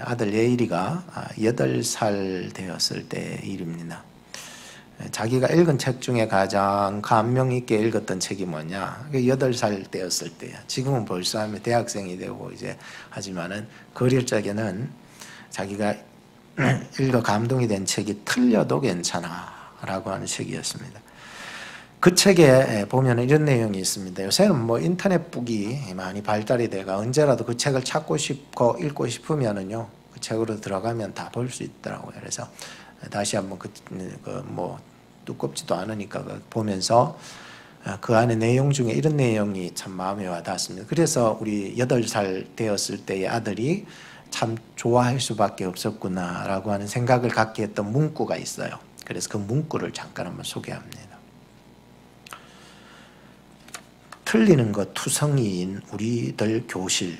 아들 예일이가 8살 되었을 때 일입니다. 자기가 읽은 책 중에 가장 감명 있게 읽었던 책이 뭐냐? 8살 때였을 때야. 지금은 벌써 하면 대학생이 되고 이제 하지만은 그 어릴 적에는 자기가 읽어 감동이 된 책이 틀려도 괜찮아 라고 하는 책이었습니다. 그 책에 보면 이런 내용이 있습니다. 요새는 뭐 인터넷 북이 많이 발달이 돼가 언제라도 그 책을 찾고 싶고 읽고 싶으면은요, 그 책으로 들어가면 다 볼 수 있더라고요. 그래서 다시 한번 뭐 두껍지도 않으니까 보면서 그 안에 내용 중에 이런 내용이 참 마음에 와닿았습니다. 그래서 우리 8살 되었을 때의 아들이 참 좋아할 수밖에 없었구나 라고 하는 생각을 갖게 했던 문구가 있어요. 그래서 그 문구를 잠깐 한번 소개합니다. 틀리는 것 투성이인 우리들 교실.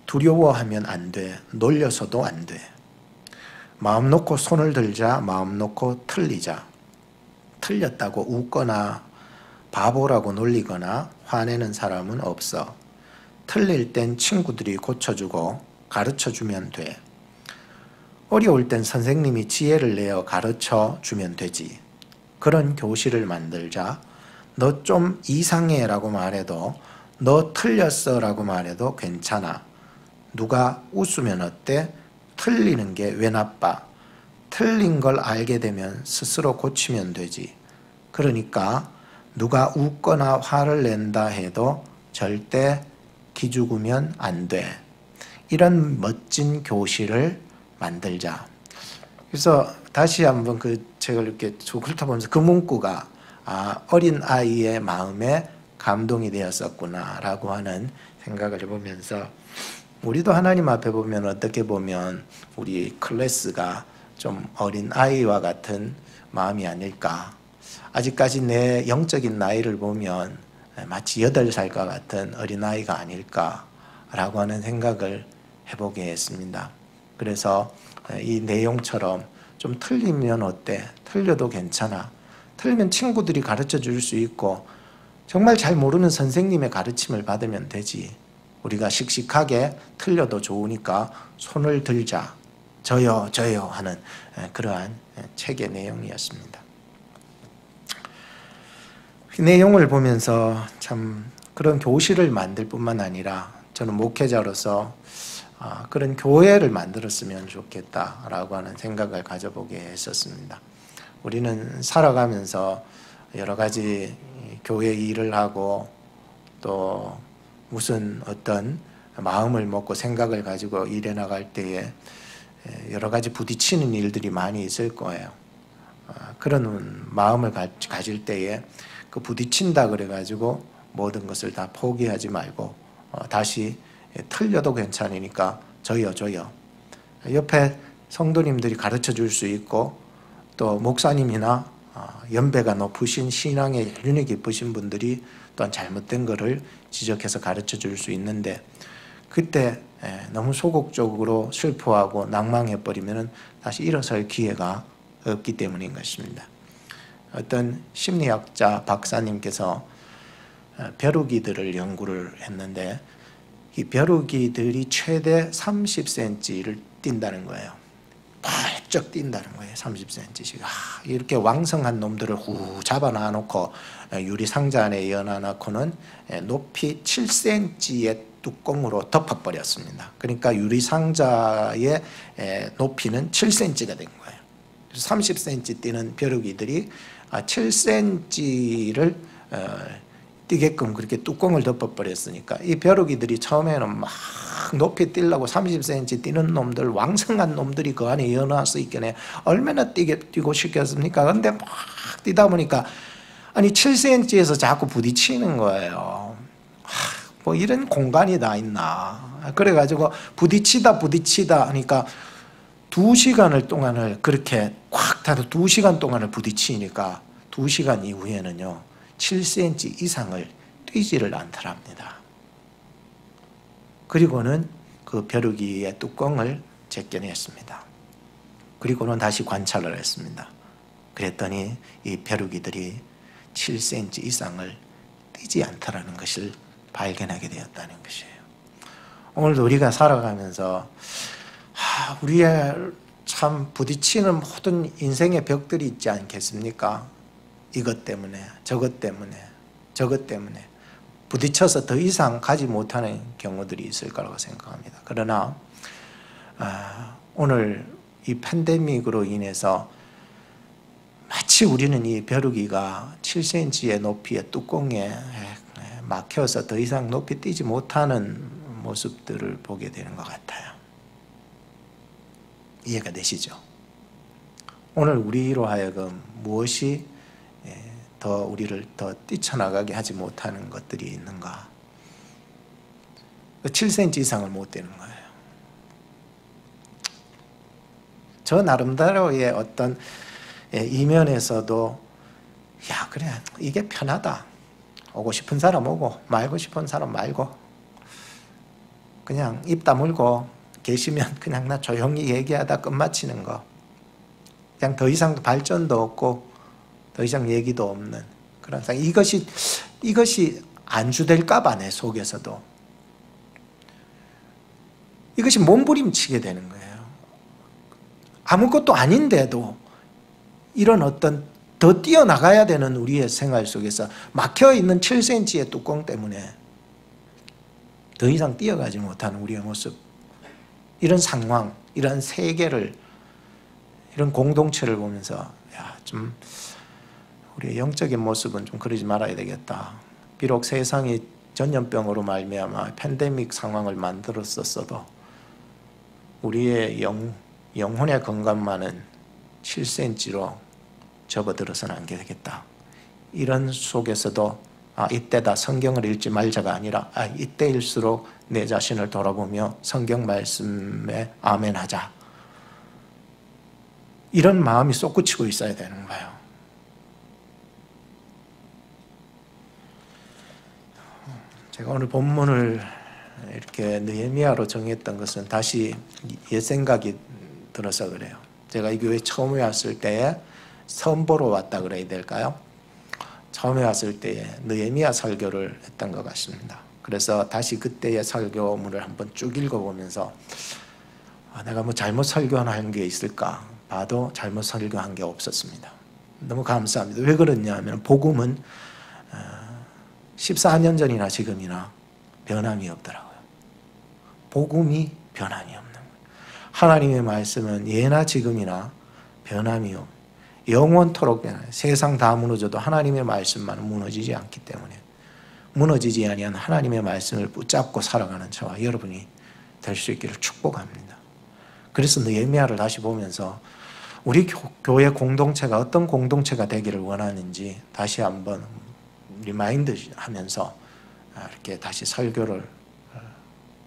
두려워하면 안 돼. 놀려서도 안 돼. 마음 놓고 손을 들자. 마음 놓고 틀리자. 틀렸다고 웃거나 바보라고 놀리거나 화내는 사람은 없어. 틀릴 땐 친구들이 고쳐주고 가르쳐주면 돼. 어려울 땐 선생님이 지혜를 내어 가르쳐주면 되지. 그런 교실을 만들자. 너 좀 이상해 라고 말해도, 너 틀렸어 라고 말해도 괜찮아. 누가 웃으면 어때? 틀리는 게 왜 나빠? 틀린 걸 알게 되면 스스로 고치면 되지. 그러니까 누가 웃거나 화를 낸다 해도 절대 기죽으면 안 돼. 이런 멋진 교실을 만들자. 그래서 다시 한번 그 책을 이렇게 쭉 훑어보면서 그 문구가 어린 아이의 마음에 감동이 되었었구나 라고 하는 생각을 해보면서, 우리도 하나님 앞에 보면 어떻게 보면 우리 클래스가 좀 어린 아이와 같은 마음이 아닐까. 아직까지 내 영적인 나이를 보면 마치 8살과 같은 어린아이가 아닐까 라고 하는 생각을 해보게 했습니다. 그래서 이 내용처럼 좀 틀리면 어때? 틀려도 괜찮아. 틀리면 친구들이 가르쳐 줄 수 있고, 정말 잘 모르는 선생님의 가르침을 받으면 되지. 우리가 씩씩하게 틀려도 좋으니까 손을 들자. 저요 저요 하는 그러한 책의 내용이었습니다. 그 내용을 보면서 참 그런 교실을 만들 뿐만 아니라 저는 목회자로서 그런 교회를 만들었으면 좋겠다라고 하는 생각을 가져보게 했었습니다. 우리는 살아가면서 여러 가지 교회 일을 하고 또 무슨 어떤 마음을 먹고 생각을 가지고 일해 나갈 때에 여러 가지 부딪히는 일들이 많이 있을 거예요. 그런 마음을 가질 때에 그 부딪힌다 그래가지고 모든 것을 다 포기하지 말고 다시 틀려도 괜찮으니까 저요 옆에 성도님들이 가르쳐 줄 수 있고, 또 목사님이나 연배가 높으신 신앙에 윤회 깊으신 분들이 또한 잘못된 것을 지적해서 가르쳐 줄 수 있는데, 그때 너무 소극적으로 슬퍼하고 낭망해버리면 다시 일어설 기회가 없기 때문인 것입니다. 어떤 심리학자 박사님께서 벼룩이들을 연구를 했는데, 이 벼룩이들이 최대 30cm를 뛴다는 거예요. 펄쩍 뛴다는 거예요. 30cm씩. 이렇게 왕성한 놈들을 후 잡아놔 놓고 유리 상자 안에 넣어놔 놓고는 높이 7cm의 뚜껑으로 덮어버렸습니다. 그러니까 유리 상자의 높이는 7cm가 된 거예요. 30cm 뛰는 벼룩이들이 7cm를 뛰게끔 그렇게 뚜껑을 덮어버렸으니까, 이 벼룩이들이 처음에는 막 높이 뛰려고 30cm 뛰는 놈들, 왕성한 놈들이 그 안에 넣어놨을 있겠네. 얼마나 뛰고 싶겠습니까? 근데 막 뛰다 보니까 아니 7cm에서 자꾸 부딪히는 거예요. 뭐 이런 공간이 다 있나. 그래가지고 부딪히다 하니까 2시간을 동안을 그렇게 꽉 닫아 2시간 동안을 부딪히니까 2시간 이후에는요 7cm 이상을 뛰지를 않더랍니다. 그리고는 그 벼룩이의 뚜껑을 제껴냈습니다. 그리고는 다시 관찰을 했습니다. 그랬더니 이 벼룩이들이 7cm 이상을 뛰지 않더라는 것을 발견하게 되었다는 것이에요. 오늘도 우리가 살아가면서 우리의 참 부딪히는 모든 인생의 벽들이 있지 않겠습니까? 이것 때문에, 저것 때문에, 저것 때문에 부딪혀서 더 이상 가지 못하는 경우들이 있을 거라고 생각합니다. 그러나 오늘 이 팬데믹으로 인해서 마치 우리는 이 벼룩이가 7cm의 높이의 뚜껑에 막혀서 더 이상 높이 뛰지 못하는 모습들을 보게 되는 것 같아요. 이해가 되시죠? 오늘 우리로 하여금 무엇이 더 우리를 더 뛰쳐나가게 하지 못하는 것들이 있는가? 7cm 이상을 못 뛰는 거예요. 저 나름대로의 어떤 이면에서도 야 그래 이게 편하다. 오고 싶은 사람 오고 말고 싶은 사람 말고 그냥 입 다물고 계시면 그냥 나 조용히 얘기하다 끝마치는 거. 그냥 더 이상 발전도 없고 더 이상 얘기도 없는 그런 상황. 이것이 안주될까 봐 내 속에서도 이것이 몸부림치게 되는 거예요. 아무것도 아닌데도 이런 어떤 더 뛰어나가야 되는 우리의 생활 속에서 막혀있는 7cm의 뚜껑 때문에 더 이상 뛰어가지 못하는 우리의 모습, 이런 상황, 이런 세계를, 이런 공동체를 보면서 야, 좀 우리의 영적인 모습은 좀 그러지 말아야 되겠다. 비록 세상이 전염병으로 말미암아 팬데믹 상황을 만들었었어도 우리의 영혼의 건강만은 7cm로 접어들어서는 안 되겠다. 이런 속에서도 이때다 성경을 읽지 말자가 아니라 이때일수록 내 자신을 돌아보며 성경 말씀에 아멘하자. 이런 마음이 솟구치고 있어야 되는 거예요. 제가 오늘 본문을 이렇게 느헤미야로 정했던 것은 다시 옛 생각이 들어서 그래요. 제가 이 교회 처음에 왔을 때에 선보러 왔다 그래야 될까요? 처음에 왔을 때에 느헤미야 설교를 했던 것 같습니다. 그래서 다시 그때의 설교문을 한번 쭉 읽어보면서 내가 뭐 잘못 설교한 게 있을까 봐도 잘못 설교한 게 없었습니다. 너무 감사합니다. 왜 그러냐 하면 복음은 14년 전이나 지금이나 변함이 없더라고요. 복음이 변함이 없는 거예요. 하나님의 말씀은 예나 지금이나 변함이 없는, 영원토록 변함이, 세상 다 무너져도 하나님의 말씀만은 무너지지 않기 때문에 무너지지 아니한 하나님의 말씀을 붙잡고 살아가는 저와 여러분이 될 수 있기를 축복합니다. 그래서 느헤미야를 다시 보면서 우리 교회 공동체가 어떤 공동체가 되기를 원하는지 다시 한번 리마인드 하면서 이렇게 다시 설교를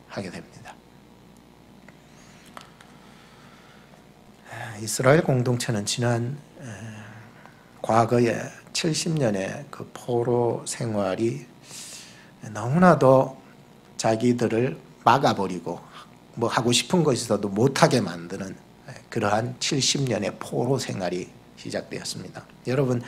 하게 됩니다. 이스라엘 공동체는 지난 과거의 70년의 그 포로 생활이 너무나도 자기들을 막아버리고 뭐 하고 싶은 것이라도 못하게 만드는 그러한 70년의 포로 생활이 시작되었습니다. 여러분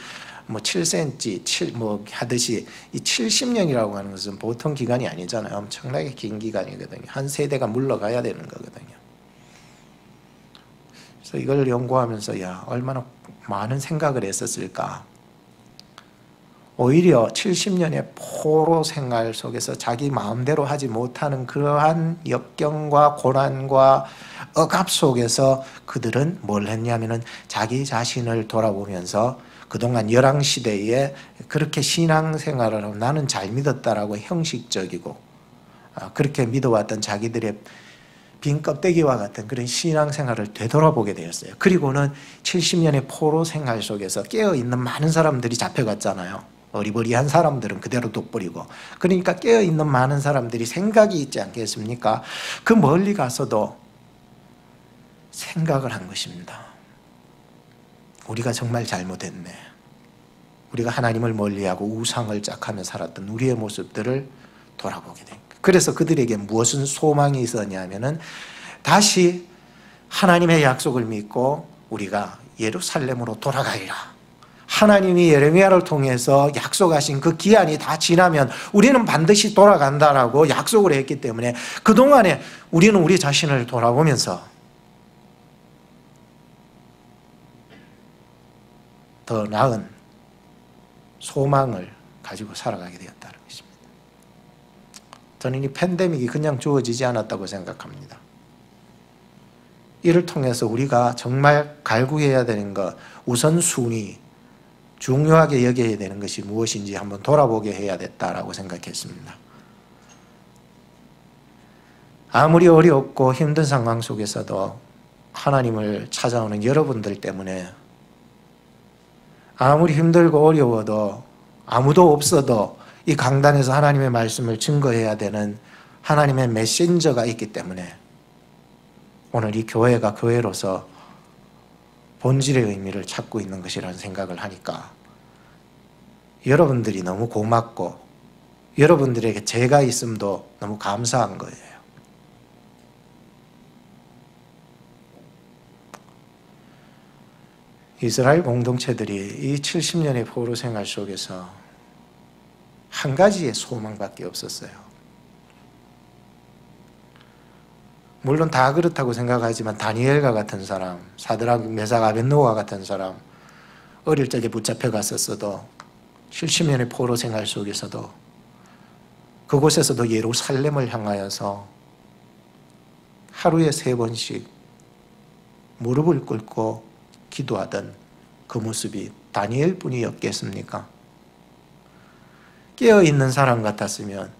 뭐 7cm, 뭐 하듯이 이 70년이라고 하는 것은 보통 기간이 아니잖아요. 엄청나게 긴 기간이거든요. 한 세대가 물러가야 되는 거거든요. 그래서 이걸 연구하면서 야 얼마나 많은 생각을 했었을까. 오히려 70년의 포로 생활 속에서 자기 마음대로 하지 못하는 그러한 역경과 고난과 억압 속에서 그들은 뭘 했냐면은 자기 자신을 돌아보면서 그동안 열왕시대에 그렇게 신앙생활을 하고 나는 잘 믿었다라고 형식적이고 그렇게 믿어왔던 자기들의 빈 껍데기와 같은 그런 신앙생활을 되돌아보게 되었어요. 그리고는 70년의 포로 생활 속에서 깨어있는 많은 사람들이 잡혀갔잖아요. 어리버리한 사람들은 그대로 둬버리고, 그러니까 깨어있는 많은 사람들이 생각이 있지 않겠습니까? 그 멀리 가서도 생각을 한 것입니다. 우리가 정말 잘못했네. 우리가 하나님을 멀리하고 우상을 짝하며 살았던 우리의 모습들을 돌아보게 된 거예요. 그래서 그들에게 무엇은 소망이 있었냐면은 다시 하나님의 약속을 믿고 우리가 예루살렘으로 돌아가리라. 하나님이 예레미야를 통해서 약속하신 그 기한이 다 지나면 우리는 반드시 돌아간다라고 약속을 했기 때문에 그동안에 우리는 우리 자신을 돌아보면서 더 나은 소망을 가지고 살아가게 되었다는 것입니다. 저는 이 팬데믹이 그냥 주어지지 않았다고 생각합니다. 이를 통해서 우리가 정말 갈구해야 되는 것, 우선순위, 중요하게 여겨야 되는 것이 무엇인지 한번 돌아보게 해야 됐다라고 생각했습니다. 아무리 어렵고 힘든 상황 속에서도 하나님을 찾아오는 여러분들 때문에 아무리 힘들고 어려워도 아무도 없어도 이 강단에서 하나님의 말씀을 증거해야 되는 하나님의 메신저가 있기 때문에 오늘 이 교회가 교회로서 본질의 의미를 찾고 있는 것이라는 생각을 하니까 여러분들이 너무 고맙고 여러분들에게 제가 있음도 너무 감사한 거예요. 이스라엘 공동체들이 이 70년의 포로 생활 속에서 한 가지의 소망밖에 없었어요. 물론 다 그렇다고 생각하지만 다니엘과 같은 사람, 사드락, 메삭, 아벳노고와 같은 사람, 어릴 적에 붙잡혀 갔었어도 70년의 포로 생활 속에서도 그곳에서도 예루살렘을 향하여서 하루에 3번씩 무릎을 꿇고 기도하던 그 모습이 다니엘뿐이었겠습니까? 깨어있는 사람 같았으면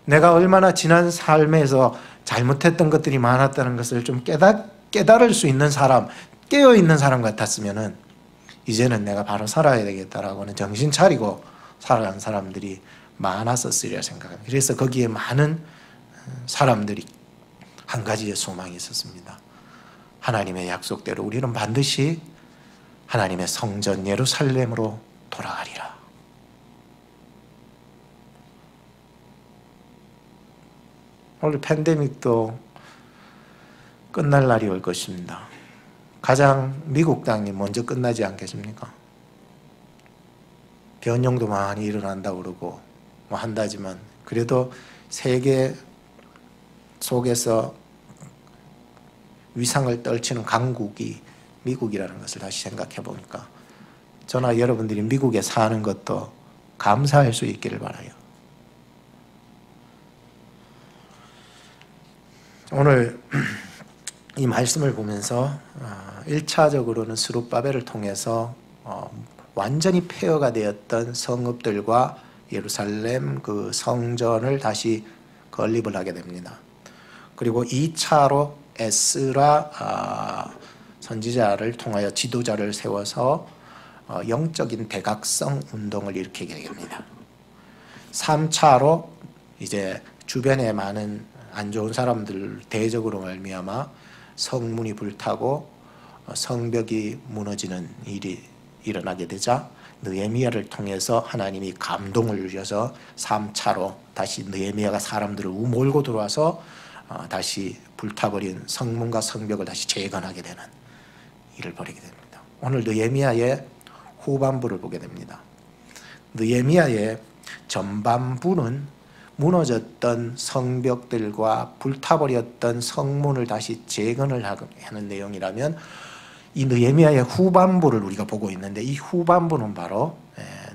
내가 얼마나 지난 삶에서 잘못했던 것들이 많았다는 것을 좀 깨달을 수 있는 사람, 깨어있는 사람 같았으면 이제는 내가 바로 살아야 되겠다라고는 정신 차리고 살아간 사람들이 많았었으리라 생각합니다. 그래서 거기에 많은 사람들이 한 가지의 소망이 있었습니다. 하나님의 약속대로 우리는 반드시 하나님의 성전 예루살렘으로 돌아가리라. 오늘 팬데믹도 끝날 날이 올 것입니다. 가장 미국 땅이 먼저 끝나지 않겠습니까? 변형도 많이 일어난다고 그러고 뭐 한다지만 그래도 세계 속에서 위상을 떨치는 강국이 미국이라는 것을 다시 생각해 보니까 저나 여러분들이 미국에 사는 것도 감사할 수 있기를 바라요. 오늘 이 말씀을 보면서 1차적으로는 스룹바벨을 통해서 완전히 폐허가 되었던 성읍들과 예루살렘 그 성전을 다시 건립을 하게 됩니다. 그리고 2차로 에스라 선지자를 통하여 지도자를 세워서 영적인 대각성 운동을 일으키게 됩니다. 3차로 이제 주변에 많은 안 좋은 사람들 대적으로 말미암아 성문이 불타고 성벽이 무너지는 일이 일어나게 되자 느헤미야를 통해서 하나님이 감동을 주셔서 3차로 다시 느헤미야가 사람들을 몰고 들어와서 다시 불타버린 성문과 성벽을 다시 재건하게 되는 일을 벌이게 됩니다. 오늘 느헤미야의 후반부를 보게 됩니다. 느헤미야의 전반부는 무너졌던 성벽들과 불타버렸던 성문을 다시 재건을 하는 내용이라면 이 느헤미야의 후반부를 우리가 보고 있는데 이 후반부는 바로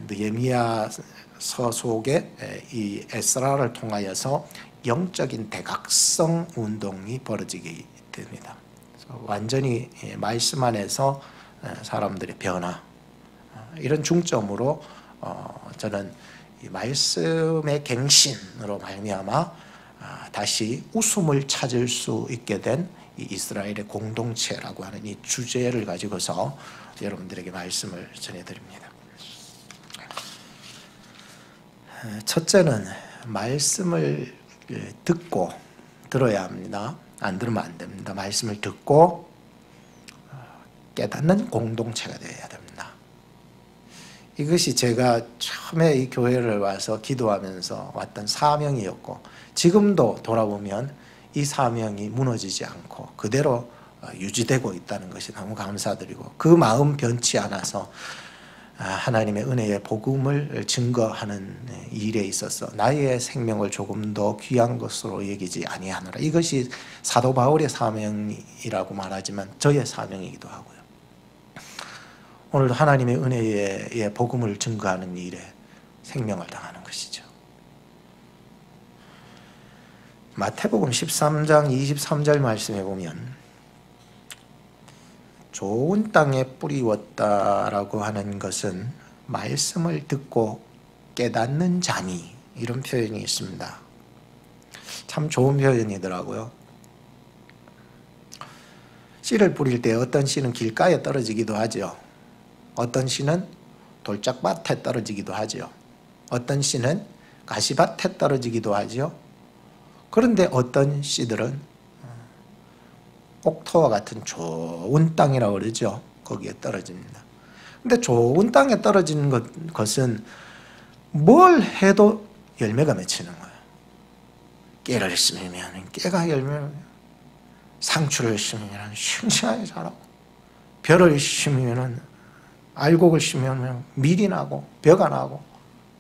느헤미야서 속에 이 에스라를 통하여서 영적인 대각성 운동이 벌어지게 됩니다. 완전히 말씀 안에서 사람들의 변화 이런 중점으로 저는 이 말씀의 갱신으로 말미암아 다시 웃음을 찾을 수 있게 된 이 이스라엘의 공동체라고 하는 이 주제를 가지고서 여러분들에게 말씀을 전해드립니다. 첫째는 말씀을 듣고 들어야 합니다. 안 들으면 안 됩니다. 말씀을 듣고 깨닫는 공동체가 되어야 됩니다. 이것이 제가 처음에 이 교회를 와서 기도하면서 왔던 사명이었고 지금도 돌아보면 이 사명이 무너지지 않고 그대로 유지되고 있다는 것이 너무 감사드리고 그 마음 변치 않아서 하나님의 은혜의 복음을 증거하는 일에 있어서 나의 생명을 조금 더 귀한 것으로 여기지 아니하노라. 이것이 사도 바울의 사명이라고 말하지만 저의 사명이기도 하고요. 오늘도 하나님의 은혜의 복음을 증거하는 일에 생명을 당하는 것이죠. 마태복음 13장 23절 말씀에 보면 좋은 땅에 뿌리웠다라고 하는 것은 말씀을 듣고 깨닫는 자니, 이런 표현이 있습니다. 참 좋은 표현이더라고요. 씨를 뿌릴 때 어떤 씨는 길가에 떨어지기도 하죠. 어떤 씨는 돌짝밭에 떨어지기도 하죠. 어떤 씨는 가시밭에 떨어지기도 하죠. 그런데 어떤 씨들은 옥토와 같은 좋은 땅이라고 그러죠. 거기에 떨어집니다. 근데 좋은 땅에 떨어지는 것은 뭘 해도 열매가 맺히는 거예요. 깨를 심으면 깨가 열매를, 상추를 심으면 싱싱하게 자라고, 벼를 심으면, 알곡을 심으면 밀이 나고 벼가 나고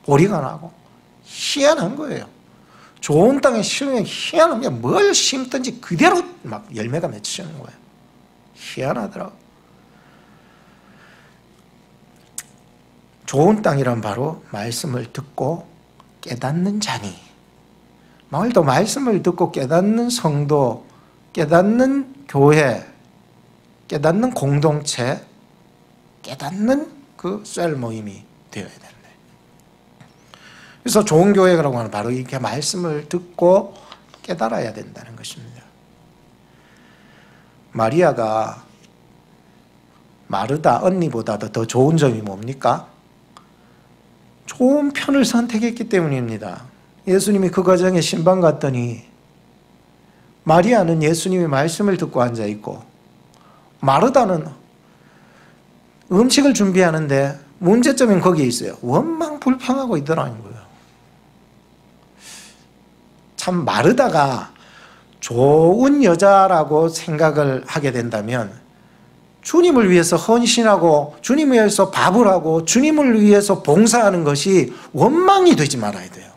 보리가 나고, 희한한 거예요. 좋은 땅에 심으면 희한한 게, 뭘 심든지 그대로 막 열매가 맺히는 거예요. 희한하더라고. 좋은 땅이란 바로 말씀을 듣고 깨닫는 자니, 오늘도 말씀을 듣고 깨닫는 성도, 깨닫는 교회, 깨닫는 공동체, 깨닫는 그 셀 모임이 되어야 된다. 그래서 좋은 교회라고 하는 바로 이렇게 말씀을 듣고 깨달아야 된다는 것입니다. 마리아가 마르다 언니보다도 더 좋은 점이 뭡니까? 좋은 편을 선택했기 때문입니다. 예수님이 그 과정에 신방 갔더니 마리아는 예수님의 말씀을 듣고 앉아있고, 마르다는 음식을 준비하는데 문제점은 거기에 있어요. 원망불평하고 있더라는 거예요. 참 마르다가 좋은 여자라고 생각을 하게 된다면 주님을 위해서 헌신하고 주님을 위해서 밥을 하고 주님을 위해서 봉사하는 것이 원망이 되지 말아야 돼요.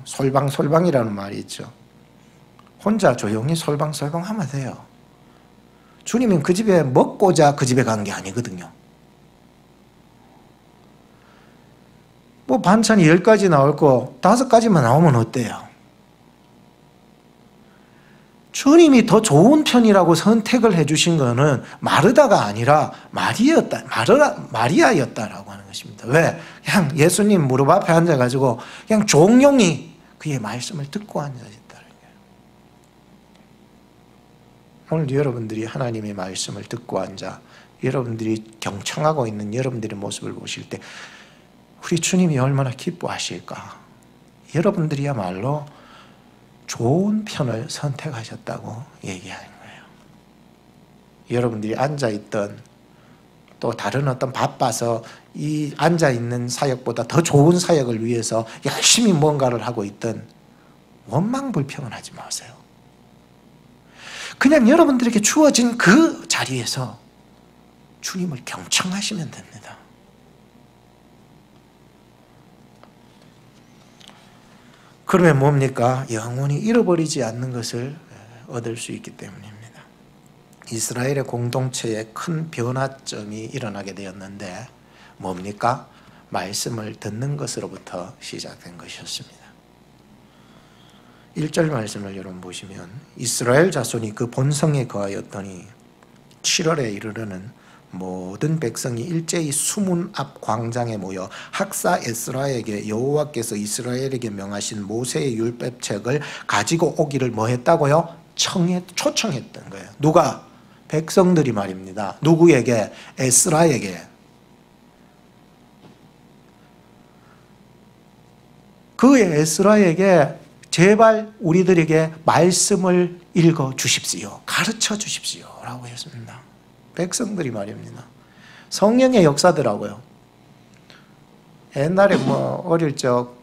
솔방솔방이라는 말이 있죠. 혼자 조용히 솔방솔방하면 돼요. 주님은 그 집에 먹고자 그 집에 간 게 아니거든요. 뭐 반찬이 10가지 나올 거 5가지만 나오면 어때요? 주님이 더 좋은 편이라고 선택을 해주신 거는 마르다가 아니라 마리아였다라고 하는 것입니다. 왜? 그냥 예수님 무릎 앞에 앉아가지고 그냥 종용이 그의 말씀을 듣고 앉아있다는 거예요. 오늘 여러분들이 하나님의 말씀을 듣고 앉아 여러분들이 경청하고 있는 여러분들의 모습을 보실 때 우리 주님이 얼마나 기뻐하실까? 여러분들이야말로 좋은 편을 선택하셨다고 얘기하는 거예요. 여러분들이 앉아있던, 또 다른 어떤 바빠서 이 앉아있는 사역보다 더 좋은 사역을 위해서 열심히 뭔가를 하고 있던, 원망불평은 하지 마세요. 그냥 여러분들에게 주어진 그 자리에서 주님을 경청하시면 됩니다. 그러면 뭡니까? 영원히 잃어버리지 않는 것을 얻을 수 있기 때문입니다. 이스라엘의 공동체에 큰 변화점이 일어나게 되었는데 뭡니까? 말씀을 듣는 것으로부터 시작된 것이었습니다. 1절 말씀을 여러분 보시면 이스라엘 자손이 그 본성에 거하였더니 7월에 이르러는 모든 백성이 일제히 수문 앞 광장에 모여 학사 에스라에게 여호와께서 이스라엘에게 명하신 모세의 율법책을 가지고 오기를 뭐 했다고요? 초청했던 거예요. 누가? 백성들이 말입니다. 누구에게? 에스라에게. 그 에스라에게 제발 우리들에게 말씀을 읽어 주십시오. 가르쳐 주십시오. 라고 했습니다. 백성들이 말입니다. 성령의 역사더라고요. 옛날에 어릴 적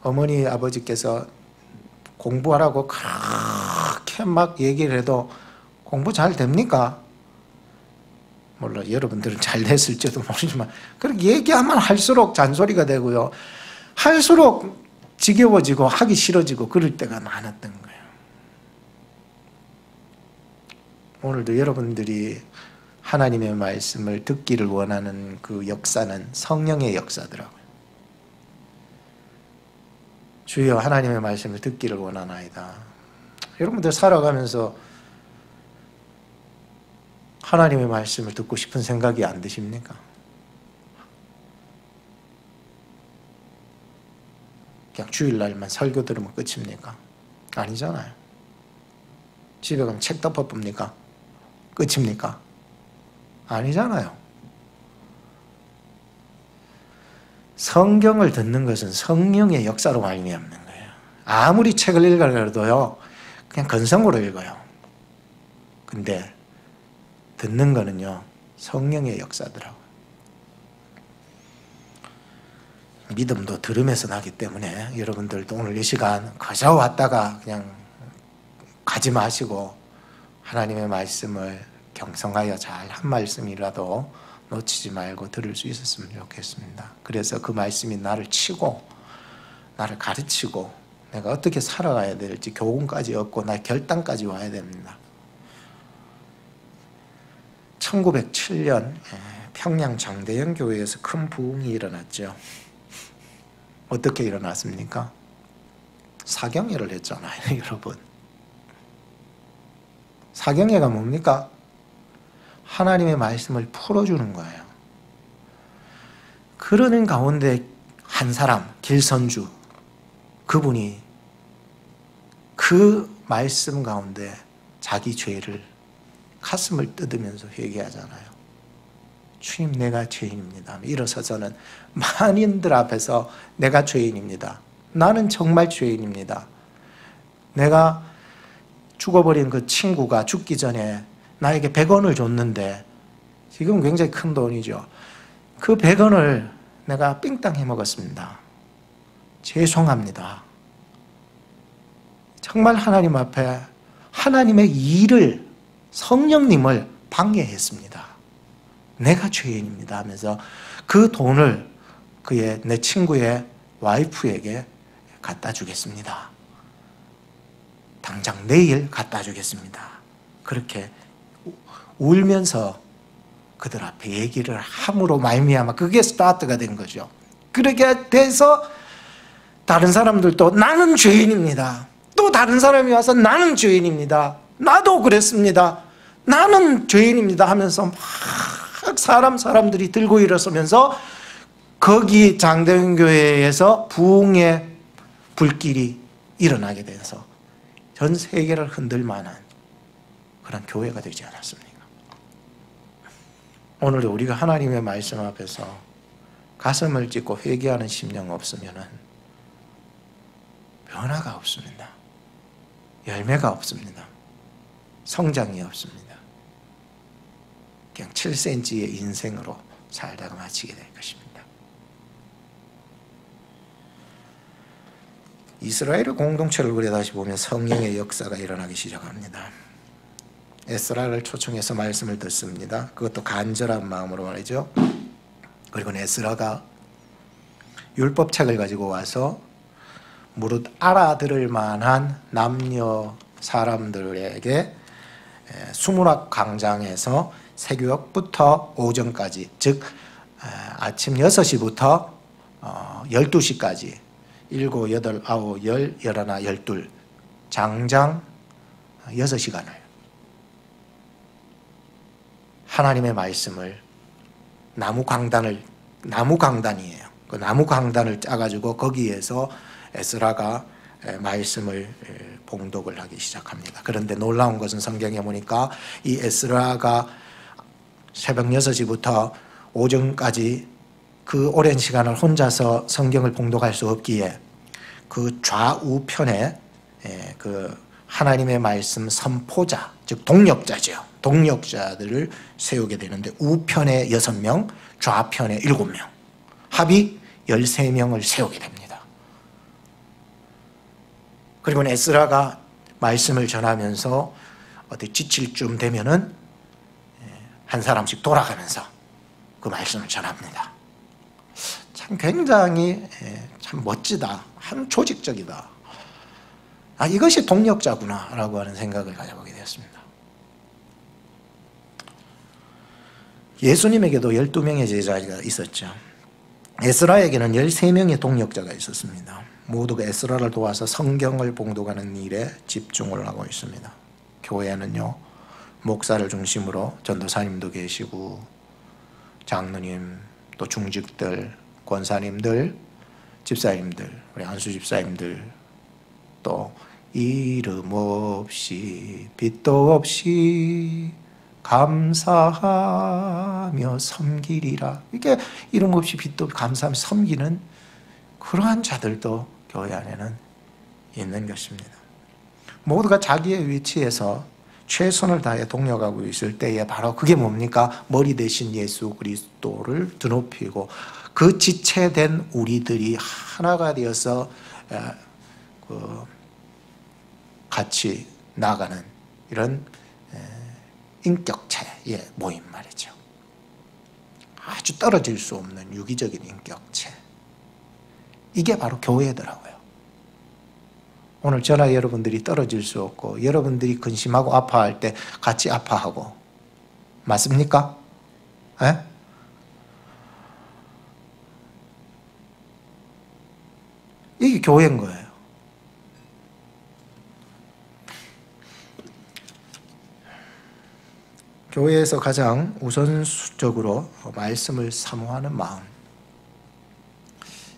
어머니 아버지께서 공부하라고 그렇게 막 얘기를 해도 공부 잘 됩니까? 몰라, 여러분들은 잘 됐을지도 모르지만 그렇게 얘기하면 할수록 잔소리가 되고요. 할수록 지겨워지고 하기 싫어지고 그럴 때가 많았던 거예요. 오늘도 여러분들이 하나님의 말씀을 듣기를 원하는 그 역사는 성령의 역사더라고요. 주여 하나님의 말씀을 듣기를 원하나이다. 여러분들 살아가면서 하나님의 말씀을 듣고 싶은 생각이 안 드십니까? 그냥 주일날만 설교 들으면 끝입니까? 아니잖아요. 집에 가면 책 덮어봅니까? 끝입니까? 아니잖아요. 성경을 듣는 것은 성령의 역사로 말미암는 거예요. 아무리 책을 읽어도요, 그냥 건성으로 읽어요. 근데 듣는 거는요, 성령의 역사더라고요. 믿음도 들음에서 나기 때문에 여러분들도 오늘 이 시간 그저 왔다가 그냥 가지 마시고 하나님의 말씀을 경성하여 잘 한 말씀이라도 놓치지 말고 들을 수 있었으면 좋겠습니다. 그래서 그 말씀이 나를 치고 나를 가르치고 내가 어떻게 살아가야 될지 교훈까지 얻고 나의 결단까지 와야 됩니다. 1907년 평양 장대영 교회에서 큰 부흥이 일어났죠. 어떻게 일어났습니까? 사경회를 했잖아요, 여러분. 사경회가 뭡니까? 하나님의 말씀을 풀어주는 거예요. 그러는 가운데 한 사람, 길선주, 그분이 그 말씀 가운데 자기 죄를 가슴을 뜯으면서 회개하잖아요. 주님, 내가 죄인입니다. 일어서서는 만인들 앞에서 내가 죄인입니다. 나는 정말 죄인입니다. 내가 죽어버린 그 친구가 죽기 전에 나에게 100원을 줬는데 지금 굉장히 큰 돈이죠. 그 100원을 내가 삥땅 해먹었습니다. 죄송합니다. 정말 하나님 앞에 하나님의 일을, 성령님을 방해했습니다. 내가 죄인입니다 하면서 그 돈을 내 친구의 와이프에게 갖다 주겠습니다. 당장 내일 갖다 주겠습니다. 그렇게 울면서 그들 앞에 얘기를 함으로 말미암아 그게 스타트가 된 거죠. 그렇게 돼서 다른 사람들도 나는 죄인입니다. 또 다른 사람이 와서 나는 죄인입니다. 나도 그랬습니다. 나는 죄인입니다 하면서 막 사람들이 들고 일어서면서 거기 장대영 교회에서 부흥의 불길이 일어나게 돼서 전 세계를 흔들 만한 그런 교회가 되지 않았습니까? 오늘도 우리가 하나님의 말씀 앞에서 가슴을 찢고 회개하는 심령 없으면 변화가 없습니다. 열매가 없습니다. 성장이 없습니다. 그냥 7cm의 인생으로 살다가 마치게 될 것입니다. 이스라엘의 공동체를 우리 다시 보면 성령의 역사가 일어나기 시작합니다. 에스라를 초청해서 말씀을 듣습니다. 그것도 간절한 마음으로 말이죠. 그리고 에스라가 율법책을 가지고 와서 무릇 알아들을 만한 남녀 사람들에게 수문학 광장에서 새벽부터 오전까지, 즉 아침 6시부터 12시까지 7, 8, 9, 10, 11, 12 장장 6시간을 하나님의 말씀을 나무 강단이에요. 그 나무 강단을 짜가지고 거기에서 에스라가 말씀을 봉독을 하기 시작합니다. 그런데 놀라운 것은 성경에 보니까 이 에스라가 새벽 6시부터 오전까지 그 오랜 시간을 혼자서 성경을 봉독할 수 없기에 그 좌우편에 그 하나님의 말씀 선포자, 즉 동역자죠. 동역자들을 세우게 되는데 우편에 6명, 좌편에 7명, 합이 13명을 세우게 됩니다. 그리고 에스라가 말씀을 전하면서 어디 지칠 쯤 되면은 한 사람씩 돌아가면서 그 말씀을 전합니다. 참 굉장히 참 멋지다, 한 조직적이다. 아, 이것이 동력자구나 라고 하는 생각을 가져보게 되었습니다. 예수님에게도 12명의 제자가 있었죠. 에스라에게는 13명의 동역자가 있었습니다. 모두가 에스라를 도와서 성경을 봉독하는 일에 집중을 하고 있습니다. 교회는요, 목사를 중심으로 전도사님도 계시고 장로님, 또 중직들, 권사님들, 집사님들, 우리 안수 집사님들, 또 이름 없이 빛도 없이 감사하며 섬기리라. 이게 이름 없이 빛도 감사하며 섬기는 그러한 자들도 교회 안에는 있는 것입니다. 모두가 자기의 위치에서 최선을 다해 동력하고 있을 때에 바로 그게 뭡니까? 머리 대신 예수 그리스도를 드높이고 그 지체된 우리들이 하나가 되어서 같이 나가는 이런 인격체의 모임 말이죠. 아주 떨어질 수 없는 유기적인 인격체. 이게 바로 교회더라고요. 오늘 저나 여러분들이 떨어질 수 없고 여러분들이 근심하고 아파할 때 같이 아파하고 맞습니까? 에? 이게 교회인 거예요. 교회에서 가장 우선적으로 말씀을 사모하는 마음,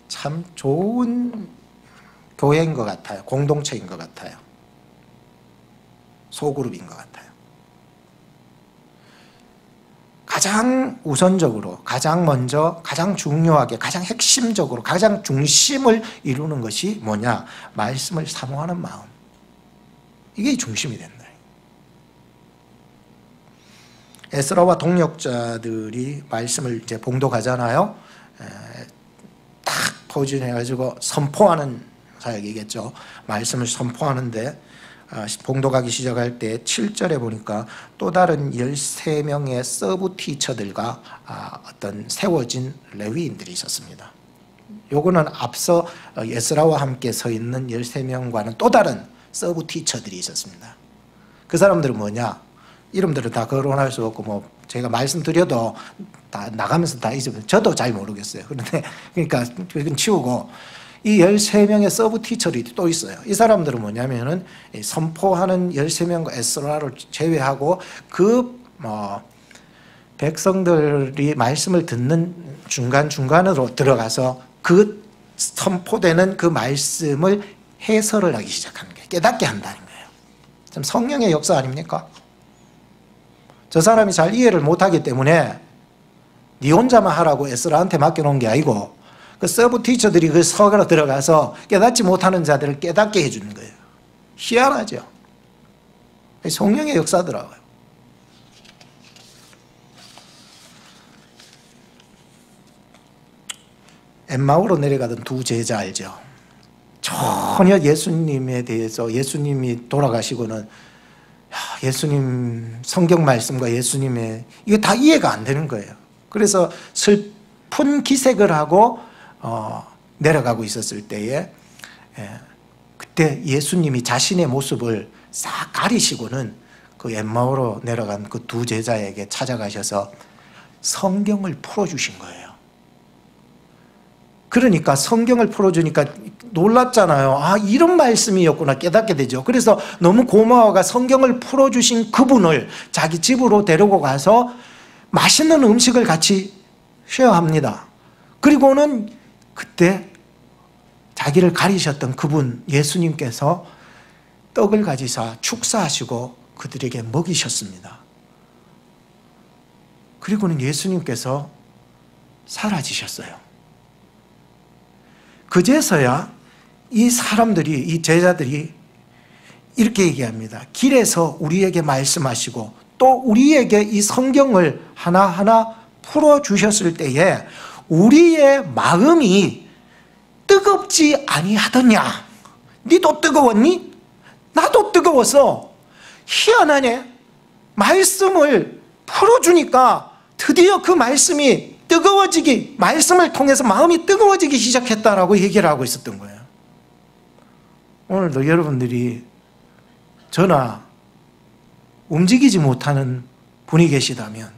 참 좋은 교회인 것 같아요. 공동체인 것 같아요. 소그룹인 것 같아요. 가장 우선적으로, 가장 먼저, 가장 중요하게, 가장 핵심적으로, 가장 중심을 이루는 것이 뭐냐? 말씀을 사모하는 마음. 이게 중심이 된다. 에스라와 동역자들이 말씀을 이제 봉독하잖아요. 딱 포진해가지고 선포하는 사역이겠죠. 말씀을 선포하는데 봉독하기 시작할 때 7절에 보니까 또 다른 13명의 서브 티처들과 어떤 세워진 레위인들이 있었습니다. 요거는 앞서 에스라와 함께 서 있는 13명과는 또 다른 서브 티처들이 있었습니다. 그 사람들은 뭐냐? 이름들은 다 거론할 수 없고 뭐 제가 말씀드려도 다 나가면서 다 잊어버려요. 저도 잘 모르겠어요. 그런데 그러니까 그건 치우고 이 13명의 서브 티처들이 또 있어요. 이 사람들은 뭐냐면은 선포하는 13명과 에스라를 제외하고 그 백성들이 말씀을 듣는 중간중간으로 들어가서 그 선포되는 그 말씀을 해설을 하기 시작하는 거예요. 깨닫게 한다는 거예요. 참 성령의 역사 아닙니까? 저 사람이 잘 이해를 못하기 때문에 네 혼자만 하라고 에스라한테 맡겨놓은 게 아니고 그 서브 티처들이 그 서가로 들어가서 깨닫지 못하는 자들을 깨닫게 해주는 거예요. 희한하죠? 성령의 역사더라고요. 엠마오로 내려가던 두 제자 알죠? 전혀 예수님에 대해서 예수님이 돌아가시고는 예수님 성경 말씀과 예수님의 이게 다 이해가 안 되는 거예요. 그래서 슬픈 기색을 하고 내려가고 있었을 때에 그때 예수님이 자신의 모습을 싹 가리시고는 그 엠마오로 내려간 그 두 제자에게 찾아가셔서 성경을 풀어주신 거예요. 그러니까 성경을 풀어주니까 놀랐잖아요. 아, 이런 말씀이었구나 깨닫게 되죠. 그래서 너무 고마워가 성경을 풀어주신 그분을 자기 집으로 데리고 가서 맛있는 음식을 같이 쉐어합니다. 그리고는 그때 자기를 가리셨던 그분 예수님께서 떡을 가지사 축사하시고 그들에게 먹이셨습니다. 그리고는 예수님께서 사라지셨어요. 그제서야 이 사람들이, 이 제자들이 이렇게 얘기합니다. 길에서 우리에게 말씀하시고 또 우리에게 이 성경을 하나하나 풀어주셨을 때에 우리의 마음이 뜨겁지 아니하더냐? 니도 뜨거웠니? 나도 뜨거워서 희한하네. 말씀을 풀어주니까 드디어 그 말씀이 뜨거워지기, 말씀을 통해서 마음이 뜨거워지기 시작했다라고 얘기를 하고 있었던 거예요. 오늘도 여러분들이 저나 움직이지 못하는 분이 계시다면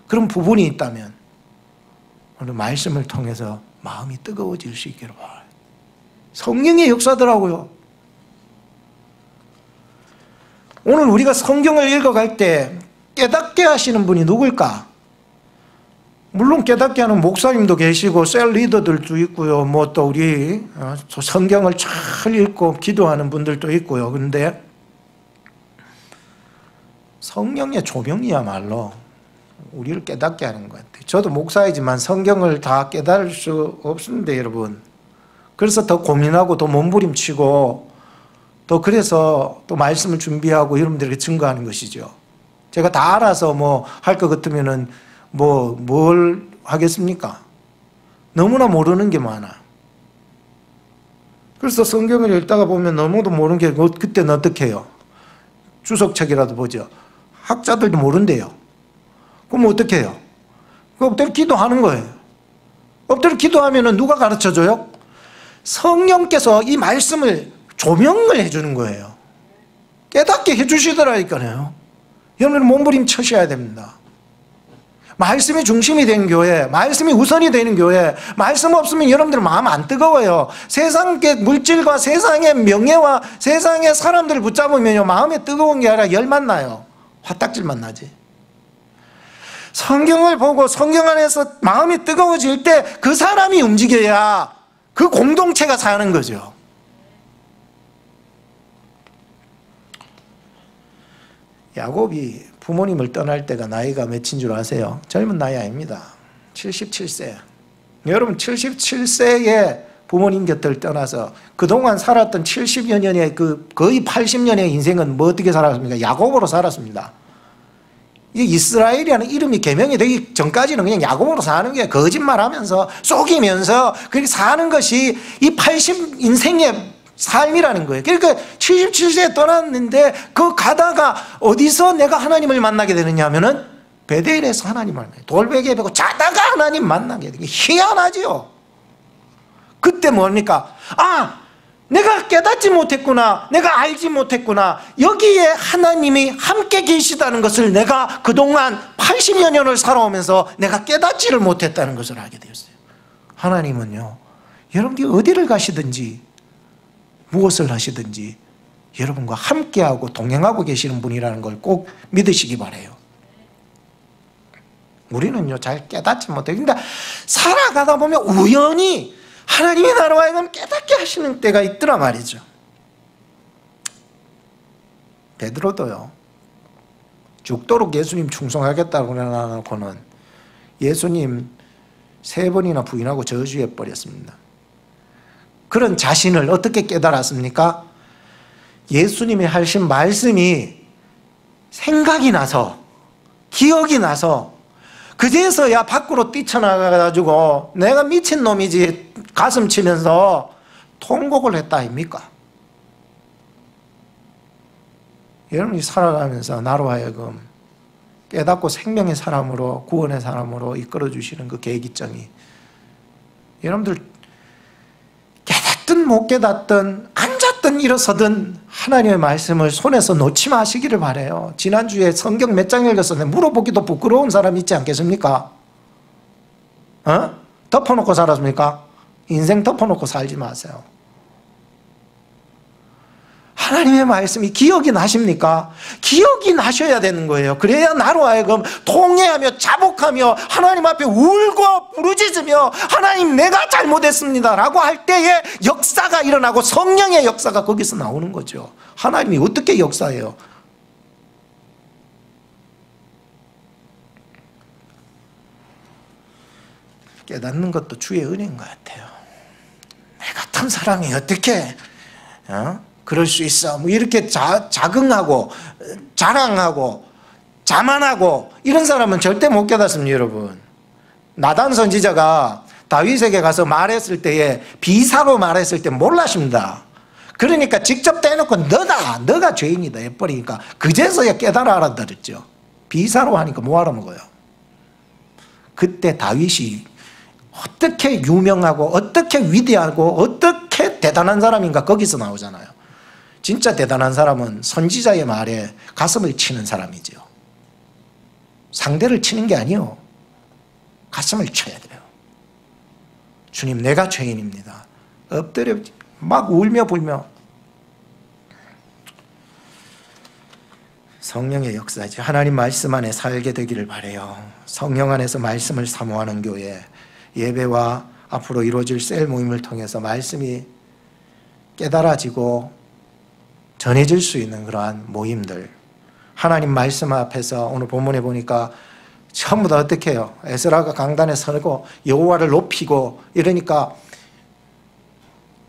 그런 부분이 있다면 오늘 말씀을 통해서 마음이 뜨거워질 수 있기를 바라요. 성령의 역사더라고요. 오늘 우리가 성경을 읽어갈 때 깨닫게 하시는 분이 누굴까? 물론 깨닫게 하는 목사님도 계시고 셀 리더들도 있고요. 뭐 또 우리 성경을 잘 읽고 기도하는 분들도 있고요. 그런데 성령의 조명이야말로 우리를 깨닫게 하는 것 같아요. 저도 목사이지만 성경을 다 깨달을 수 없습니다, 여러분. 그래서 더 고민하고 더 몸부림치고 또 그래서 또 말씀을 준비하고 여러분들에게 증거하는 것이죠. 제가 다 알아서 뭐 할 것 같으면은 뭘 하겠습니까? 너무나 모르는 게 많아. 그래서 성경을 읽다가 보면 너무도 모르는 게 그때는 어떻게 해요? 주석책이라도 보죠. 학자들도 모른대요. 그럼 어떻게 해요? 엎드려 기도하는 거예요. 엎드려 기도하면 누가 가르쳐줘요? 성령께서 이 말씀을 조명을 해주는 거예요. 깨닫게 해주시더라니까요. 여러분은 몸부림쳐셔야 됩니다. 말씀이 중심이 된 교회, 말씀이 우선이 되는 교회, 말씀 없으면 여러분들 마음 안 뜨거워요. 세상의 물질과 세상의 명예와 세상의 사람들을 붙잡으면요, 마음에 뜨거운 게 아니라 열만 나요. 화딱질만 나지. 성경을 보고 성경 안에서 마음이 뜨거워질 때 그 사람이 움직여야 그 공동체가 사는 거죠. 야곱이 부모님을 떠날 때가 나이가 몇인 줄 아세요? 젊은 나이 아닙니다. 77세. 여러분 77세에 부모님 곁을 떠나서 그동안 살았던 70여 년의 거의 80년의 인생은 뭐 어떻게 살았습니까? 야곱으로 살았습니다. 이 이스라엘이라는 이름이 개명이 되기 전까지는 그냥 야곱으로 사는 게 거짓말하면서 속이면서 그렇게 사는 것이 이 80 인생의 삶이라는 거예요. 그러니까 77세에 떠났는데 그 가다가 어디서 내가 하나님을 만나게 되느냐 하면은 베델에서 하나님을 만나요. 돌베개 베고 자다가 하나님 만나게 되게 희한하지요. 그때 뭡니까? 내가 깨닫지 못했구나. 내가 알지 못했구나. 여기에 하나님이 함께 계시다는 것을 내가 그동안 80여 년을 살아오면서 내가 깨닫지를 못했다는 것을 알게 되었어요. 하나님은요, 여러분들이 어디를 가시든지 무엇을 하시든지 여러분과 함께하고 동행하고 계시는 분이라는 걸 꼭 믿으시기 바라요. 우리는요, 잘 깨닫지 못해요. 그러니까 살아가다 보면 우연히 하나님의 나라와 하여금 깨닫게 하시는 때가 있더라 말이죠. 베드로도요, 죽도록 예수님 충성하겠다고 그러놓고는 예수님 3번이나 부인하고 저주해 버렸습니다. 그런 자신을 어떻게 깨달았습니까? 예수님이 하신 말씀이 생각이 나서, 기억이 나서 그제서야 밖으로 뛰쳐나가가지고 내가 미친놈이지 가슴 치면서 통곡을 했다 아닙니까? 여러분이 살아가면서 나로 하여금 깨닫고 생명의 사람으로, 구원의 사람으로 이끌어주시는 그 계기점이, 여러분들 깨닫든 못 깨닫든 앉았든 일어서든 하나님의 말씀을 손에서 놓지 마시기를 바라요. 지난주에 성경 몇 장 읽었었는데 물어보기도 부끄러운 사람 있지 않겠습니까? 덮어놓고 살았습니까? 인생 덮어놓고 살지 마세요. 하나님의 말씀이 기억이 나십니까? 기억이 나셔야 되는 거예요. 그래야 나로 하여금 통회하며 자복하며 하나님 앞에 울고 부르짖으며 하나님 내가 잘못했습니다 라고 할 때에 역사가 일어나고 성령의 역사가 거기서 나오는 거죠. 하나님이 어떻게 역사해요? 깨닫는 것도 주의 은혜인 것 같아요. 내 같은 사람이 어떻게 그럴 수 있어? 뭐 이렇게 자긍하고 자랑하고 자만하고 이런 사람은 절대 못 깨닫습니다, 여러분. 나단 선지자가 다윗에게 가서 말했을 때에 비사로 말했을 때 몰라십니다. 그러니까 직접 대놓고 너가 죄인이다 해버리니까 그제서야 깨달아 알아들었죠. 비사로 하니까 뭐 알아먹어요? 그때 다윗이 어떻게 유명하고 어떻게 위대하고 어떻게 대단한 사람인가 거기서 나오잖아요. 진짜 대단한 사람은 선지자의 말에 가슴을 치는 사람이죠. 상대를 치는 게 아니요. 가슴을 쳐야 돼요. 주님, 내가 죄인입니다. 엎드려 막 울며 불며. 성령의 역사지. 하나님 말씀 안에 살게 되기를 바라요. 성령 안에서 말씀을 사모하는 교회, 예배와 앞으로 이루어질 셀 모임을 통해서 말씀이 깨달아지고 전해질 수 있는 그러한 모임들, 하나님 말씀 앞에서 오늘 본문에 보니까 전부 다 어떻게 해요? 에스라가 강단에 서고 여호와를 높이고 이러니까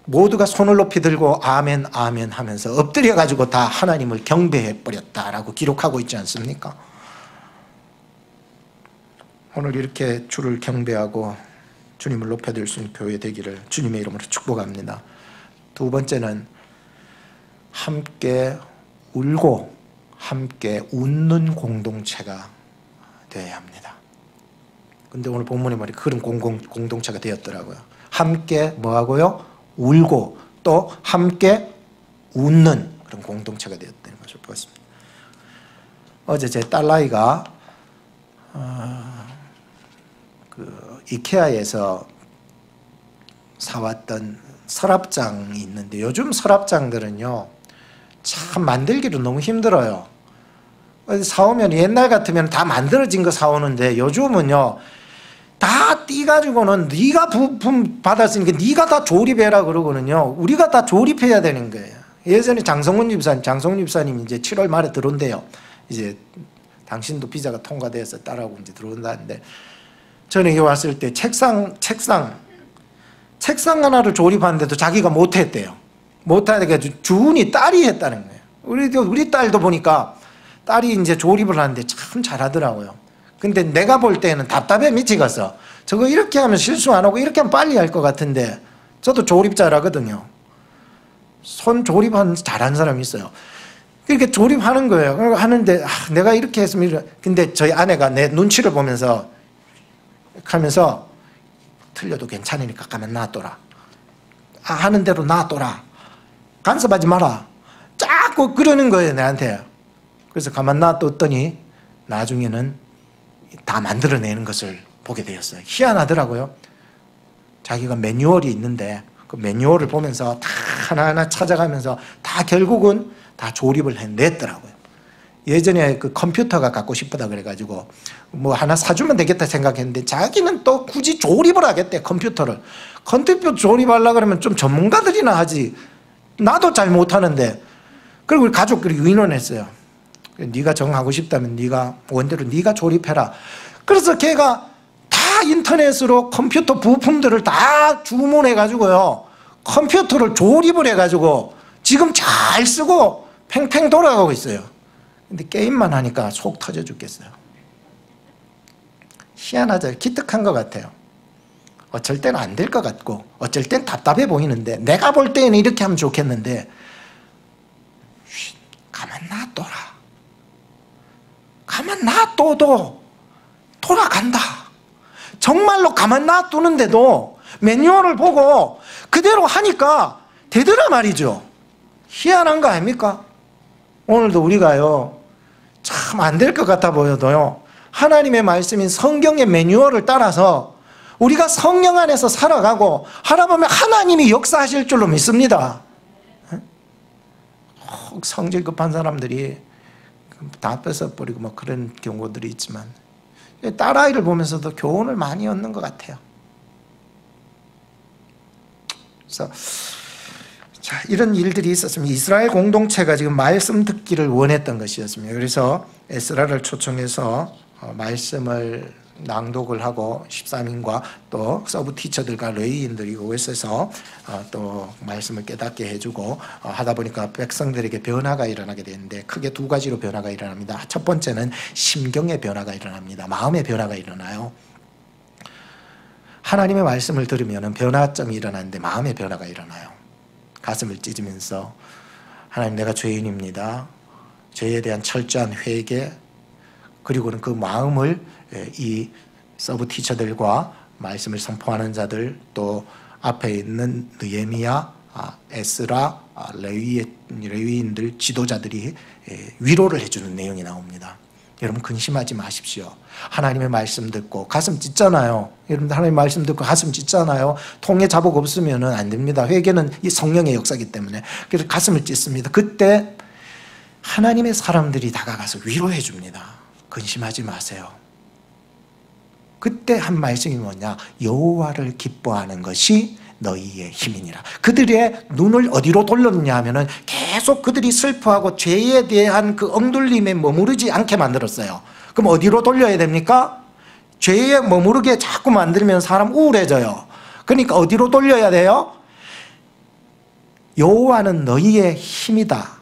모두가 손을 높이 들고 아멘 아멘 하면서 엎드려 가지고 다 하나님을 경배해 버렸다라고 기록하고 있지 않습니까? 오늘 이렇게 주를 경배하고 주님을 높여드릴 수 있는 교회 되기를 주님의 이름으로 축복합니다. 두 번째는 함께 울고 함께 웃는 공동체가 되어야 합니다. 근데 오늘 본문에 말이 그런 공동체가 되었더라고요. 함께 뭐하고요? 울고 또 함께 웃는 그런 공동체가 되었다는 것을 보았습니다. 어제 제 딸아이가 이케아에서 사왔던 서랍장이 있는데 요즘 서랍장들은요 참 만들기도 너무 힘들어요. 사오면 옛날 같으면 다 만들어진 거 사오는데 요즘은요 다 띄가지고는 네가 부품 받았으니까 네가 다 조립해라 그러거든요. 우리가 다 조립해야 되는 거예요. 예전에 장성훈 집사님 이제 7월 말에 들어온대요. 이제 당신도 비자가 통과돼서 딸하고 이제 들어온다는데 저는 여기 왔을 때 책상 하나를 조립하는데도 자기가 못했대요. 못하니까 주운이 딸이 했다는 거예요. 우리 딸도 보니까 딸이 이제 조립을 하는데 참 잘하더라고요. 근데 내가 볼 때는 답답해 미치겠어. 저거 이렇게 하면 실수 안 하고 이렇게 하면 빨리 할 것 같은데 저도 조립 잘하거든요. 손 조립하는 잘하는 사람이 있어요. 이렇게 조립하는 거예요. 하는데 내가 이렇게 했으면 근데 저희 아내가 내 눈치를 보면서 하면서 틀려도 괜찮으니까 가만 놔둬라. 하는 대로 놔둬라. 간섭하지 마라. 자꾸 그러는 거예요 내한테. 그래서 가만 놔뒀더니 나중에는 다 만들어내는 것을 보게 되었어요. 희한하더라고요. 자기가 매뉴얼이 있는데 그 매뉴얼을 보면서 다 하나하나 찾아가면서 다 결국은 다 조립을 해냈더라고요. 예전에 그 컴퓨터가 갖고 싶다 그래가지고 뭐 하나 사주면 되겠다 생각했는데 자기는 또 굳이 조립을 하겠대. 컴퓨터 조립하려고 그러면 좀 전문가들이나 하지 나도 잘 못하는데. 그리고 우리 가족들이 의논했어요. 네가 정하고 싶다면 네가 원대로 네가 조립해라. 그래서 걔가 다 인터넷으로 컴퓨터 부품들을 다 주문해가지고요 컴퓨터를 조립을 해가지고 지금 잘 쓰고 팽팽 돌아가고 있어요. 근데 게임만 하니까 속 터져 죽겠어요. 희한하죠. 기특한 것 같아요. 어쩔 때는 안 될 것 같고 어쩔 땐 답답해 보이는데 내가 볼 때는 이렇게 하면 좋겠는데 가만 놔둬라. 가만 놔둬도 돌아간다. 정말로 가만 놔두는데도 매뉴얼을 보고 그대로 하니까 되더라 말이죠. 희한한 거 아닙니까? 오늘도 우리가요 참 안 될 것 같아 보여도요 하나님의 말씀인 성경의 매뉴얼을 따라서 우리가 성령 안에서 살아가고 하다 보면 하나님이 역사하실 줄로 믿습니다. 성질 급한 사람들이 다 뺏어버리고 뭐 그런 경우들이 있지만 딸아이를 보면서도 교훈을 많이 얻는 것 같아요. 그래서 자, 이런 일들이 있었습니다. 이스라엘 공동체가 지금 말씀 듣기를 원했던 것이었습니다. 그래서 에스라를 초청해서 말씀을 낭독을 하고 13인과 또 서브 티처들과 레위인들이 그곳에서 또 말씀을 깨닫게 해주고 하다 보니까 백성들에게 변화가 일어나게 되는데 크게 두 가지로 변화가 일어납니다. 첫 번째는 심경의 변화가 일어납니다. 마음의 변화가 일어나요. 하나님의 말씀을 들으면 변화점이 일어나는데 마음의 변화가 일어나요. 가슴을 찢으면서 하나님 내가 죄인입니다. 죄에 대한 철저한 회개 그리고는 그 마음을 이 서브 티처들과 말씀을 선포하는 자들 또 앞에 있는 느헤미야, 에스라, 레위인들 지도자들이 위로를 해주는 내용이 나옵니다. 여러분 근심하지 마십시오. 하나님의 말씀 듣고 가슴 찢잖아요. 여러분들 하나님의 말씀 듣고 가슴 찢잖아요. 통에 자복 없으면 안 됩니다. 회개는 이 성령의 역사이기 때문에. 그래서 가슴을 찢습니다. 그때 하나님의 사람들이 다가가서 위로해 줍니다. 근심하지 마세요. 그때 한 말씀이 뭐냐? 여호와를 기뻐하는 것이 너희의 힘이니라. 그들의 눈을 어디로 돌렸냐 하면은 계속 그들이 슬퍼하고 죄에 대한 그 엉돌림에 머무르지 않게 만들었어요. 그럼 어디로 돌려야 됩니까? 죄에 머무르게 자꾸 만들면 사람 우울해져요. 그러니까 어디로 돌려야 돼요? 여호와는 너희의 힘이다.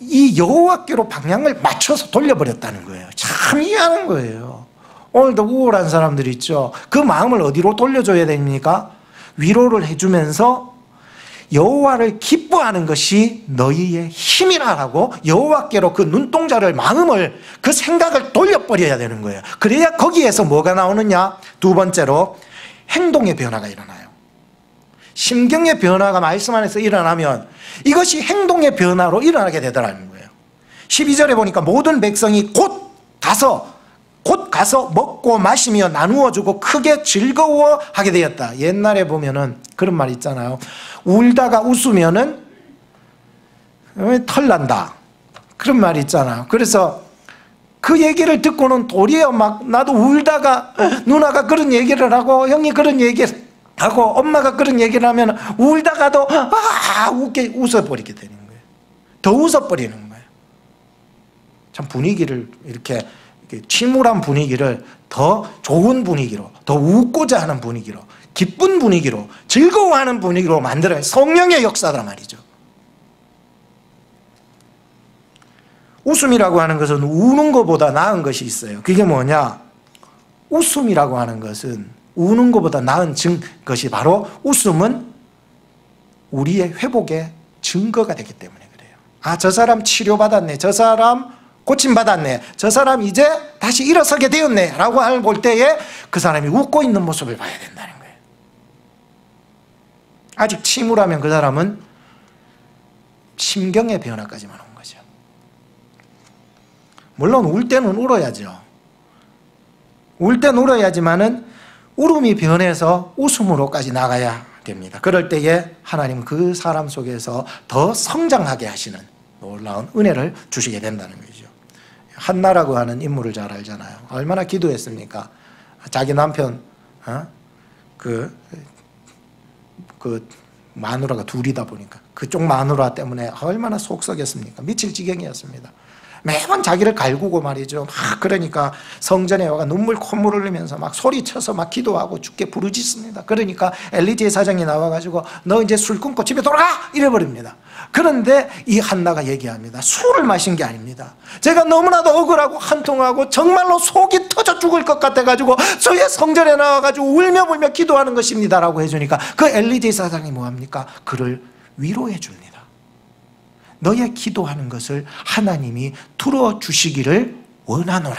이 여호와께로 방향을 맞춰서 돌려버렸다는 거예요. 참 이해하는 거예요. 오늘도 우울한 사람들 있죠. 그 마음을 어디로 돌려줘야 됩니까? 위로를 해주면서 여호와를 기뻐하는 것이 너희의 힘이라고 여호와께로 그 눈동자를, 마음을, 그 생각을 돌려버려야 되는 거예요. 그래야 거기에서 뭐가 나오느냐? 두 번째로 행동의 변화가 일어나요. 심경의 변화가 말씀 안에서 일어나면 이것이 행동의 변화로 일어나게 되더라는 거예요. 12절에 보니까 모든 백성이 곧 가서 먹고 마시며 나누어 주고 크게 즐거워하게 되었다. 옛날에 보면은 그런 말 있잖아요. 울다가 웃으면은 털난다. 그런 말 있잖아요. 그래서 그 얘기를 듣고는 도리어 막 나도 울다가 누나가 그런 얘기를 하고 형이 그런 얘기를 하고 엄마가 그런 얘기를 하면 울다가도 웃어버리게 되는 거예요. 더 웃어버리는 거예요. 참 분위기를 이렇게 침울한 분위기를 더 좋은 분위기로, 더 웃고자 하는 분위기로, 기쁜 분위기로, 즐거워하는 분위기로 만들어야 성령의 역사다 말이죠. 웃음이라고 하는 것은 우는 것보다 나은 것이 있어요. 그게 뭐냐? 웃음이라고 하는 것은 우는 것보다 나은 것이 바로 웃음은 우리의 회복의 증거가 되기 때문에 그래요. 아, 저 사람 치료받았네. 저 사람 고침받았네. 저 사람 이제 다시 일어서게 되었네 라고 볼 때에 그 사람이 웃고 있는 모습을 봐야 된다는 거예요. 아직 침울하면 그 사람은 심경의 변화까지만 온 거죠. 물론 울 때는 울어야죠. 울 때는 울어야지만은 울음이 변해서 웃음으로까지 나가야 됩니다. 그럴 때에 하나님은 그 사람 속에서 더 성장하게 하시는 놀라운 은혜를 주시게 된다는 거죠. 한나라고 하는 인물을 잘 알잖아요. 얼마나 기도했습니까? 자기 남편 그 마누라가 둘이다 보니까 그쪽 마누라 때문에 얼마나 속 썩였습니까? 미칠 지경이었습니다. 매번 자기를 갈구고 말이죠. 막 그러니까 성전에 와가 눈물 콧물 흘리면서 막 소리쳐서 막 기도하고 죽게 부르짖습니다. 그러니까 엘리제 사장이 나와가지고 너 이제 술 끊고 집에 돌아가! 이래버립니다. 그런데 이 한나가 얘기합니다. 술을 마신 게 아닙니다. 제가 너무나도 억울하고 한통하고 정말로 속이 터져 죽을 것 같아가지고 저의 성전에 나와가지고 울며 불며 기도하는 것입니다 라고 해주니까 그 엘리제 사장이 뭐합니까? 그를 위로해 줍니다. 너의 기도하는 것을 하나님이 들어주시기를 원하노라.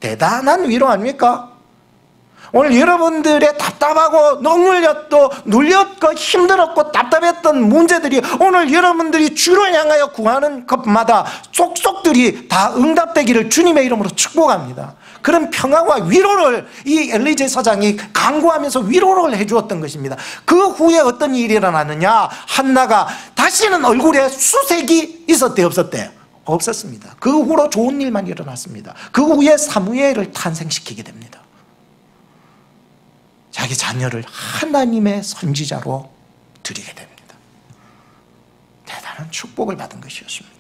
대단한 위로 아닙니까? 오늘 여러분들의 답답하고 눌렸고 힘들었고 답답했던 문제들이 오늘 여러분들이 주를 향하여 구하는 것마다 쏙쏙들이 다 응답되기를 주님의 이름으로 축복합니다. 그런 평화와 위로를 이 엘리제 사장이 간구하면서 위로를 해주었던 것입니다. 그 후에 어떤 일이 일어나느냐? 한나가 다시는 얼굴에 수색이 있었대 없었대? 없었습니다. 그 후로 좋은 일만 일어났습니다. 그 후에 사무엘을 탄생시키게 됩니다. 자기 자녀를 하나님의 선지자로 드리게 됩니다. 대단한 축복을 받은 것이었습니다.